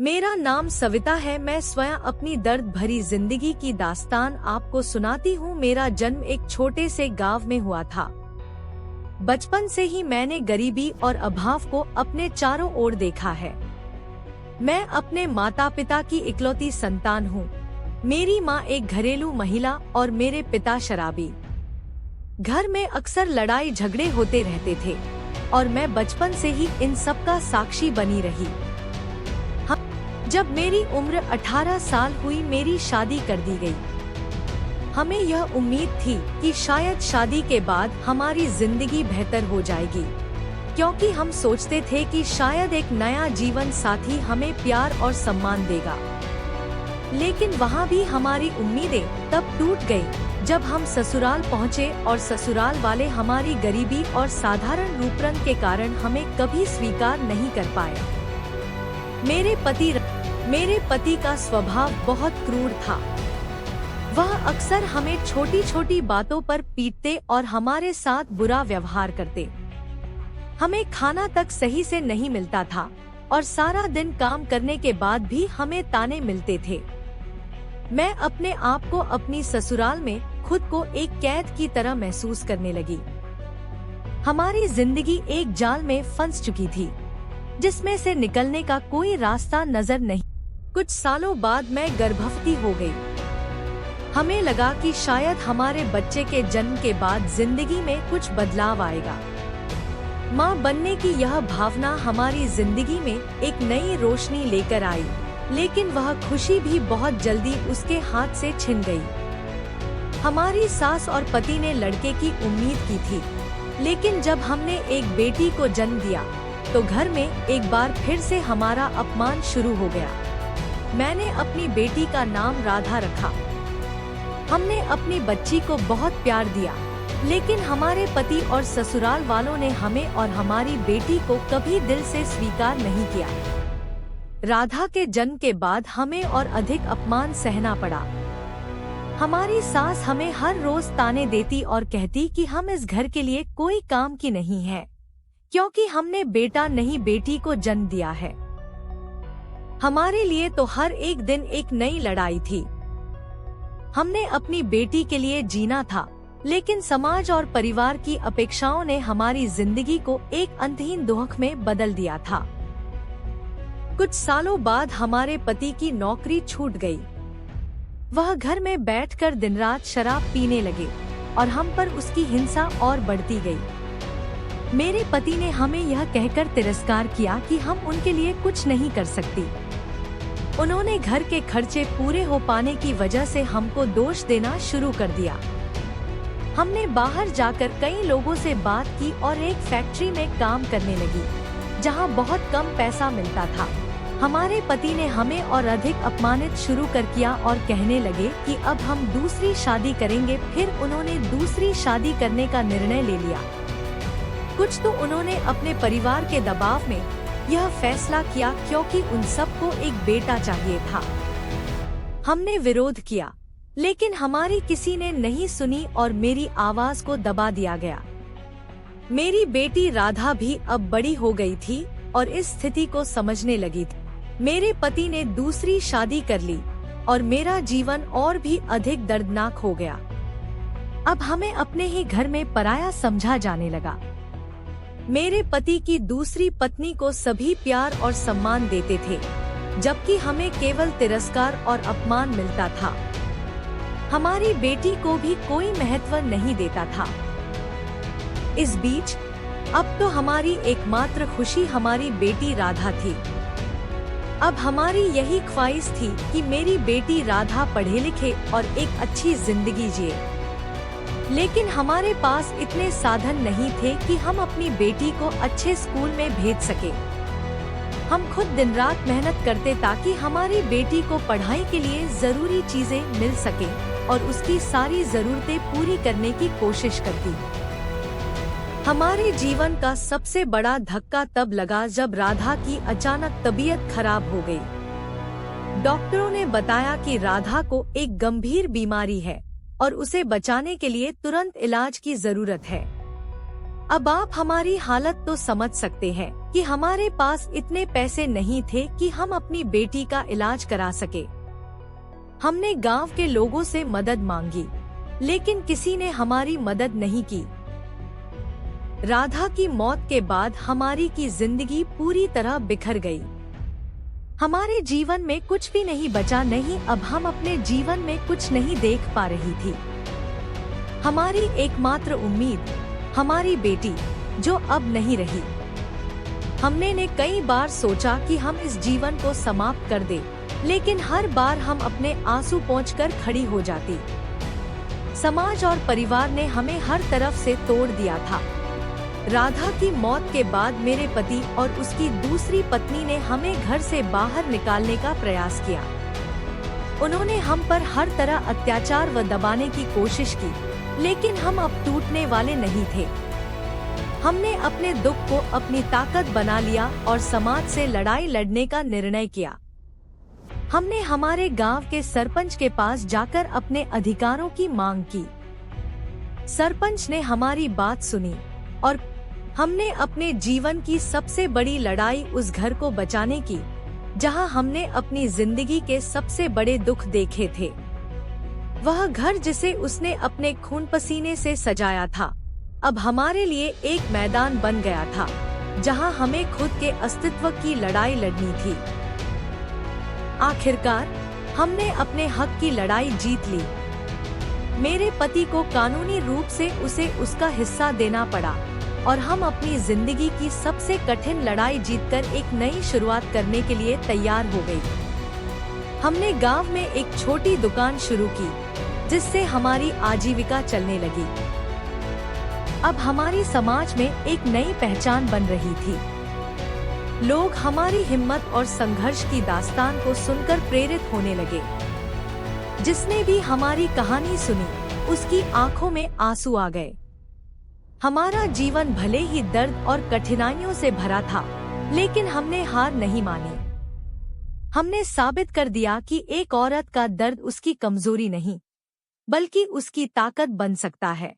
मेरा नाम सविता है। मैं स्वयं अपनी दर्द भरी जिंदगी की दास्तान आपको सुनाती हूँ। मेरा जन्म एक छोटे से गांव में हुआ था। बचपन से ही मैंने गरीबी और अभाव को अपने चारों ओर देखा है। मैं अपने माता पिता की इकलौती संतान हूँ। मेरी माँ एक घरेलू महिला और मेरे पिता शराबी। घर में अक्सर लड़ाई झगड़े होते रहते थे और मैं बचपन से ही इन सब का साक्षी बनी रही। जब मेरी उम्र 18 साल हुई, मेरी शादी कर दी गई। हमें यह उम्मीद थी कि शायद शादी के बाद हमारी जिंदगी बेहतर हो जाएगी, क्योंकि हम सोचते थे कि शायद एक नया जीवन साथी हमें प्यार और सम्मान देगा। लेकिन वहाँ भी हमारी उम्मीदें तब टूट गई जब हम ससुराल पहुँचे और ससुराल वाले हमारी गरीबी और साधारण रूप रंग के कारण हमें कभी स्वीकार नहीं कर पाए। मेरे पति का स्वभाव बहुत क्रूर था। वह अक्सर हमें छोटी छोटी बातों पर पीटते और हमारे साथ बुरा व्यवहार करते। हमें खाना तक सही से नहीं मिलता था और सारा दिन काम करने के बाद भी हमें ताने मिलते थे। मैं अपने आप को अपनी ससुराल में खुद को एक कैद की तरह महसूस करने लगी। हमारी जिंदगी एक जाल में फंस चुकी थी, जिसमें से निकलने का कोई रास्ता नजर नहीं। कुछ सालों बाद मैं गर्भवती हो गई। हमें लगा कि शायद हमारे बच्चे के जन्म के बाद जिंदगी में कुछ बदलाव आएगा। माँ बनने की यह भावना हमारी जिंदगी में एक नई रोशनी लेकर आई, लेकिन वह खुशी भी बहुत जल्दी उसके हाथ से छिन गई। हमारी सास और पति ने लड़के की उम्मीद की थी, लेकिन जब हमने एक बेटी को जन्म दिया तो घर में एक बार फिर से हमारा अपमान शुरू हो गया। मैंने अपनी बेटी का नाम राधा रखा। हमने अपनी बच्ची को बहुत प्यार दिया, लेकिन हमारे पति और ससुराल वालों ने हमें और हमारी बेटी को कभी दिल से स्वीकार नहीं किया। राधा के जन्म के बाद हमें और अधिक अपमान सहना पड़ा। हमारी सास हमें हर रोज ताने देती और कहती कि हम इस घर के लिए कोई काम की नहीं है, क्योंकि हमने बेटा नहीं बेटी को जन्म दिया है। हमारे लिए तो हर एक दिन एक नई लड़ाई थी। हमने अपनी बेटी के लिए जीना था, लेकिन समाज और परिवार की अपेक्षाओं ने हमारी जिंदगी को एक अंतहीन दुख में बदल दिया था। कुछ सालों बाद हमारे पति की नौकरी छूट गई। वह घर में बैठकर दिन रात शराब पीने लगे और हम पर उसकी हिंसा और बढ़ती गई। मेरे पति ने हमें यह कहकर तिरस्कार किया कि हम उनके लिए कुछ नहीं कर सकती। उन्होंने घर के खर्चे पूरे हो पाने की वजह से हमको दोष देना शुरू कर दिया। हमने बाहर जाकर कई लोगों से बात की और एक फैक्ट्री में काम करने लगी, जहां बहुत कम पैसा मिलता था। हमारे पति ने हमें और अधिक अपमानित शुरू कर किया और कहने लगे कि अब हम दूसरी शादी करेंगे। फिर उन्होंने दूसरी शादी करने का निर्णय ले लिया। कुछ तो उन्होंने अपने परिवार के दबाव में यह फैसला किया, क्योंकि उन सबको एक बेटा चाहिए था। हमने विरोध किया, लेकिन हमारी किसी ने नहीं सुनी और मेरी आवाज को दबा दिया गया। मेरी बेटी राधा भी अब बड़ी हो गई थी और इस स्थिति को समझने लगी थी। मेरे पति ने दूसरी शादी कर ली और मेरा जीवन और भी अधिक दर्दनाक हो गया। अब हमें अपने ही घर में पराया समझा जाने लगा। मेरे पति की दूसरी पत्नी को सभी प्यार और सम्मान देते थे, जबकि हमें केवल तिरस्कार और अपमान मिलता था। हमारी बेटी को भी कोई महत्व नहीं देता था। इस बीच अब तो हमारी एकमात्र खुशी हमारी बेटी राधा थी। अब हमारी यही ख्वाहिश थी कि मेरी बेटी राधा पढ़े लिखे और एक अच्छी जिंदगी जिए, लेकिन हमारे पास इतने साधन नहीं थे कि हम अपनी बेटी को अच्छे स्कूल में भेज सके। हम खुद दिन रात मेहनत करते ताकि हमारी बेटी को पढ़ाई के लिए जरूरी चीजें मिल सके और उसकी सारी जरूरतें पूरी करने की कोशिश करती। हमारे जीवन का सबसे बड़ा धक्का तब लगा जब राधा की अचानक तबीयत खराब हो गई। डॉक्टरों ने बताया कि राधा को एक गंभीर बीमारी है और उसे बचाने के लिए तुरंत इलाज की जरूरत है। अब आप हमारी हालत तो समझ सकते हैं कि हमारे पास इतने पैसे नहीं थे कि हम अपनी बेटी का इलाज करा सके। हमने गांव के लोगों से मदद मांगी, लेकिन किसी ने हमारी मदद नहीं की। राधा की मौत के बाद हमारी की जिंदगी पूरी तरह बिखर गई। हमारे जीवन में कुछ भी नहीं बचा, नहीं अब हम अपने जीवन में कुछ नहीं देख पा रही थी। हमारी एकमात्र उम्मीद हमारी बेटी, जो अब नहीं रही। हमने ने कई बार सोचा कि हम इस जीवन को समाप्त कर दे, लेकिन हर बार हम अपने आंसू पोंछकर खड़ी हो जाती। समाज और परिवार ने हमें हर तरफ से तोड़ दिया था। राधा की मौत के बाद मेरे पति और उसकी दूसरी पत्नी ने हमें घर से बाहर निकालने का प्रयास किया। उन्होंने हम पर हर तरह अत्याचार व दबाने की कोशिश की, लेकिन हम अब टूटने वाले नहीं थे। हमने अपने दुख को अपनी ताकत बना लिया और समाज से लड़ाई लड़ने का निर्णय किया। हमने हमारे गांव के सरपंच के पास जाकर अपने अधिकारों की मांग की। सरपंच ने हमारी बात सुनी और हमने अपने जीवन की सबसे बड़ी लड़ाई उस घर को बचाने की, जहां हमने अपनी जिंदगी के सबसे बड़े दुख देखे थे। वह घर जिसे उसने अपने खून पसीने से सजाया था, अब हमारे लिए एक मैदान बन गया था, जहां हमें खुद के अस्तित्व की लड़ाई लड़नी थी। आखिरकार हमने अपने हक की लड़ाई जीत ली। मेरे पति को कानूनी रूप से उसे उसका हिस्सा देना पड़ा और हम अपनी जिंदगी की सबसे कठिन लड़ाई जीतकर एक नई शुरुआत करने के लिए तैयार हो गई। हमने गांव में एक छोटी दुकान शुरू की, जिससे हमारी आजीविका चलने लगी। अब हमारी समाज में एक नई पहचान बन रही थी। लोग हमारी हिम्मत और संघर्ष की दास्तान को सुनकर प्रेरित होने लगे। जिसने भी हमारी कहानी सुनी, उसकी आंखों में आंसू आ गए। हमारा जीवन भले ही दर्द और कठिनाइयों से भरा था, लेकिन हमने हार नहीं मानी। हमने साबित कर दिया कि एक औरत का दर्द उसकी कमजोरी नहीं, बल्कि उसकी ताकत बन सकता है।